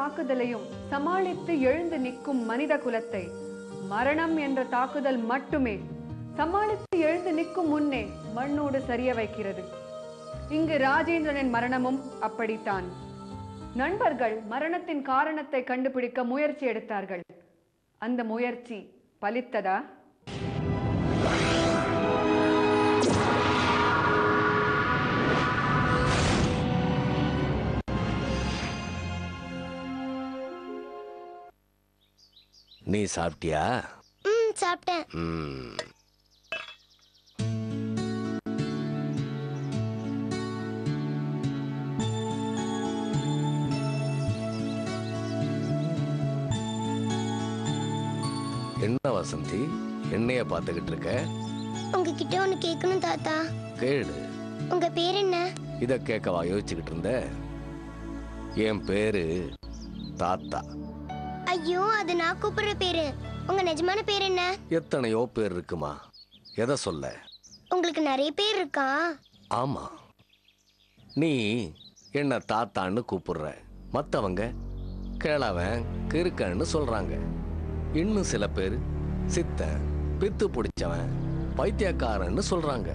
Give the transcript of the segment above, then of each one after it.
தாக்குதலையும் சமாளித்து எழுந்து நிற்கும் மனித குலத்தை மரணம் என்ற தாக்குதல் மட்டுமே சமாளித்து எழுந்து நிற்கும் முன்னே மண்ணோடு சரிய வைக்கிறது. இங்கு ராஜேந்திரனின் மரணமும் அப்படித்தான். நண்பர்கள் மரணத்தின் காரணத்தை கண்டுபிடிக்க முயற்சி எடுத்தார்கள். அந்த முயற்சி பலித்ததா? நீ சாப்பிட்டியா? சாப்பிட்டேன். என்ன வசந்தி, என்னைய பார்த்துக்கிட்டு இருக்க? உங்ககிட்ட ஒண்ணு கேட்கணும் தாத்தா. கேளு. உங்க பேர் என்ன? இத கேட்கவா யோசிச்சுக்கிட்டு இருந்த? என் பேரு தாத்தா. ஐயோ, அது நான் கூப்பிடுற பேரு. உங்க நிஜமான பேர் என்ன? எத்தனையோ பேர் இருக்குமா, எதை சொல்ல? உங்களுக்கு நிறைய பேர் இருக்கா? ஆமா, நீ என்ன தாத்தான்னு கூப்பிடுற, மத்தவங்க கேளவன் கிறுக்கன்னு சொல்றாங்க. இன்னும் சில பேர் சித்தன், பித்து பிடிச்சவன், பைத்தியக்காரன்னு சொல்றாங்க.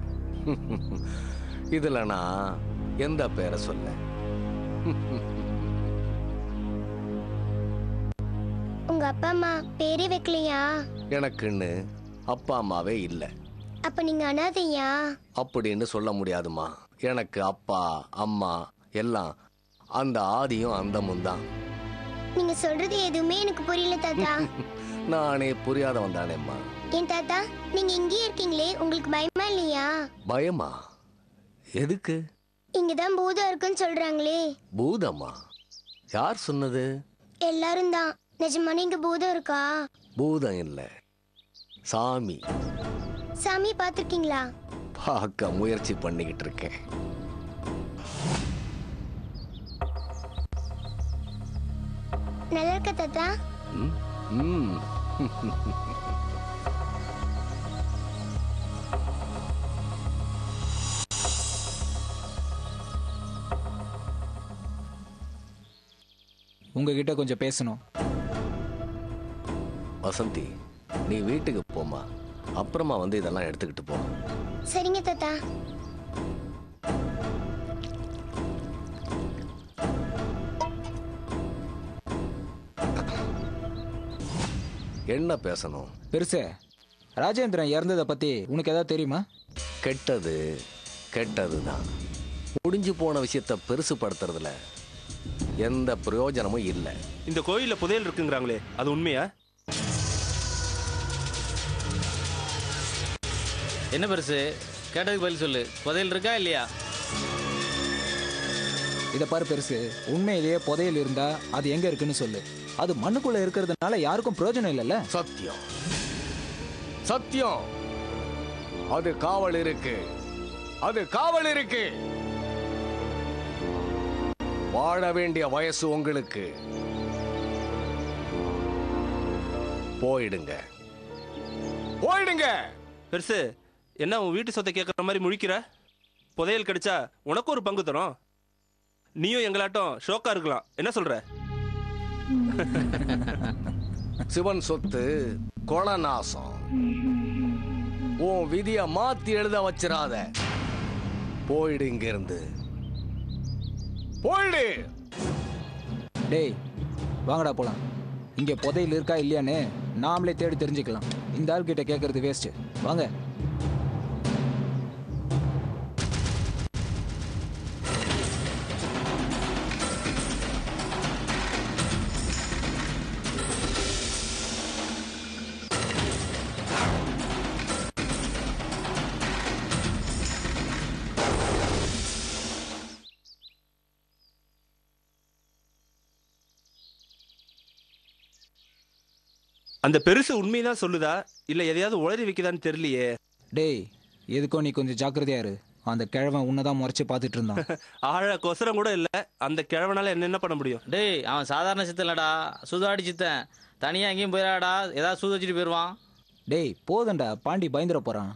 இதுல நான் எந்த பேரை சொல்ல? உங்க அப்பா அம்மா பேரே வைக்கலையா? எனக்குன்னு அப்பா அம்மாவே இல்ல. அப்ப நீங்க அனாதையா? அப்படின்னு சொல்ல முடியாதுமா. எனக்கு அப்பா அம்மா எல்லாம் அந்த ஆதியும் அந்தமும் தான். நீங்க சொல்றது எதுவுமே எனக்கு புரியல தாத்தா. நானே புரியாதவன் தானேம்மா. ஏன் தாத்தா, நீங்க இங்கே இருக்கீங்களே, உங்களுக்கு பயமா இல்லையா? பயமா? எதுக்கு? இங்கதான் பூதம் இருக்குன்னு சொல்றாங்களே. பூதமா? யார் சொன்னது? எல்லாரும் தான். நிஜமான இங்க பூதம் இருக்கா? பூதம் இல்ல, சாமி. சாமி பாத்திருக்கீங்களா? பார்க்க முயற்சி பண்ணிக்கிட்டு இருக்கேன். நல்லா இருக்க தாத்தா? உங்ககிட்ட கொஞ்சம் பேசணும். வசந்தி, நீ வீட்டுக்கு போமா, அப்புறமா வந்து இதெல்லாம் எடுத்துக்கிட்டு போ. சரிங்க தாத்தா. என்ன பேசணும்? பெருசே, ராஜேந்திரன் இறந்ததை பத்தி உனக்கு ஏதாவது தெரியுமா? கெட்டது கெட்டதுதான். முடிஞ்சு போன விஷயத்தை பெருசுப்படுத்துறதுல எந்த பிரயோஜனமும் இல்லை. இந்த கோயில்ல புதையல் இருக்குங்கிறாங்களே, அது உண்மையா? என்ன பெருசு, கேட்டதுக்கு பதில் சொல்லு. புதையல் இருக்கா இல்லையா? இதை பாரு பெருசு, உண்மையிலேயே புதையல் இருந்தா அது எங்க இருக்குன்னு சொல்லு. அது மண்ணுக்குள்ள இருக்கிறதுனால யாருக்கும் பிரயோஜனம் இல்லைல்ல? சத்தியம் சத்தியம், அது காவல் இருக்கு, அது காவல் இருக்கு. வாழ வேண்டிய வயசு உங்களுக்கு. போயிடுங்க, போயிடுங்க. பெருசு, என்ன உன் வீட்டு சொத்தை கேட்கற மாதிரி முழிக்கிற? புதையல் கிடைச்சா உனக்கு ஒரு பங்கு தரும். நீயும் எங்களாட்டம் ஷோக்கா இருக்கலாம். என்ன சொல்ற? சிவன் சொத்து கொலநாசம். உன் விதிய மாத்தி எழுத வச்சிராத. போயிடு, இங்க இருந்து போயிடு. டேய் வாங்கடா போலாம். இங்க புதையல் இருக்கா இல்லையான்னு நாமளே தேடி தெரிஞ்சுக்கலாம். இந்த ஆள் கிட்ட கேட்கறது வேஸ்ட். வாங்க. அந்த பெருசு உண்மைதான் சொல்லுதா இல்ல எதையாவது உளறி வைக்குதான்னு தெரியலையே. டேய், எதுக்கோ நீ கொஞ்சம் ஜாக்கிரதையா இரு. அந்த கிழவன் உன்னதான் முறைச்சு பார்த்துட்டு இருந்தான். ஆழ கொசரம் கூட இல்ல, அந்த கிழவனால என்ன பண்ண முடியும்? டேய், அவன் சாதாரண சித்தன் இல்லடா, சூதாடி சித்தன். தனியா எங்கேயும் போயிடாடா, ஏதாவது சூது வச்சுட்டு போயிடுவான். டேய் போதண்டா, பாண்டி பயந்துட போறான்.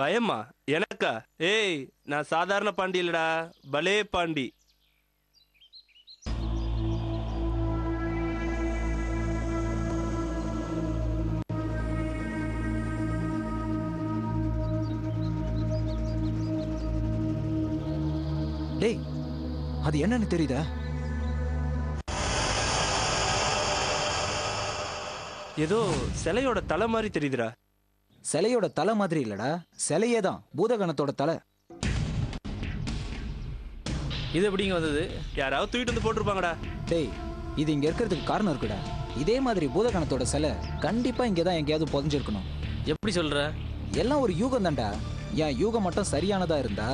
பயமா? எனக்கா? ஏய், நான் சாதாரண பாண்டி இல்லடா, பலே பாண்டி. டேய் அது என்னன்னு தெரியுதா? ஏதோ சிலையோட தலை மாதிரி தெரியுதுடா. சிலையோட தலை மாதிரி இல்லடா, சிலையே தான், பூதகணத்தோட தலை. இது எப்படிங்க வந்தது? யாராவது தூக்கிட்டு வந்து போட்டிருப்பாங்கடா. டேய் இது இங்க இருக்கிறதுக்கு காரணம் இருக்குடா. இதே மாதிரி பூதகணத்தோட சிலை கண்டிப்பா இங்க தான் எங்கேயாவது புதைஞ்சிருக்கணும். எப்படி சொல்ற? எல்லாம் ஒரு யூகம் தான்டா. என் யூகம் மட்டும் சரியானதா இருந்தா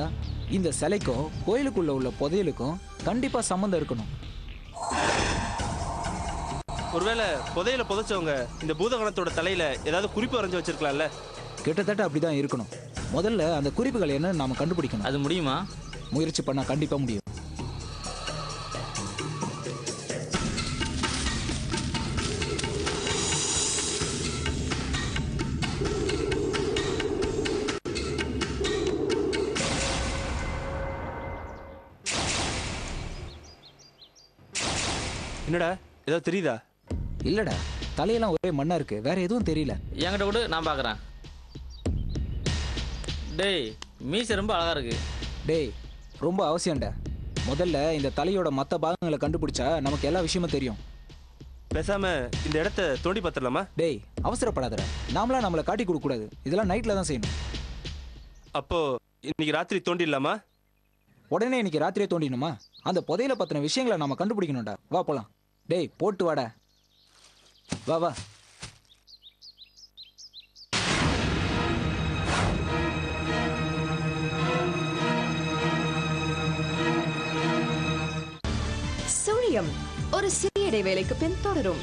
இந்த சிலைக்கும் கோயிலுக்குள்ள உள்ள புதையலுக்கும் கண்டிப்பா சம்மந்தம் இருக்கணும். ஒருவேளை புதையில புதைச்சவங்க இந்த பூதகணத்தோட தலையில ஏதாவது குறிப்பு வரைஞ்சு வச்சிருக்கலாம்ல? கிட்டத்தட்ட அப்படிதான் இருக்கணும். முதல்ல அந்த குறிப்புகள் என்னன்னு நாம கண்டுபிடிக்கணும். அது முடியுமா? முயற்சி பண்ணா கண்டிப்பா முடியும். என்னடா ஏதாவது தெரியுதா? இல்லடா, தலையெல்லாம் ஒரே மண்ணா இருக்கு, வேற எதுவும் தெரியல. என்கிட்ட கூட நான் பார்க்குறேன். டேய் மீசை ரொம்ப அழகா இருக்கு. டேய் ரொம்ப அவசியம்டா. முதல்ல இந்த தலையோட மற்ற பாகங்களை கண்டுபிடிச்சா நமக்கு எல்லா விஷயமும் தெரியும். பேசாம இந்த இடத்த தோண்டி பார்த்துடலாமா? டேய் அவசரப்படாதடா, நாமளா நம்மளை காட்டி கொடுக்க கூடாது. இதெல்லாம் நைட்ல தான் செய்யணும். அப்போ இன்னைக்கு ராத்திரி தோண்டிடலாமா? உடனே இன்னைக்கு ராத்திரியே தோண்டிடணுமா? அந்த புதையில பத்தின விஷயங்களை நாம கண்டுபிடிக்கணும்டா. வா போலாம். டேய் போட்டு வாடா. வா வா. சூழியம் ஒரு சிறிய இடைவேளைக்கு பின் தொடரும்.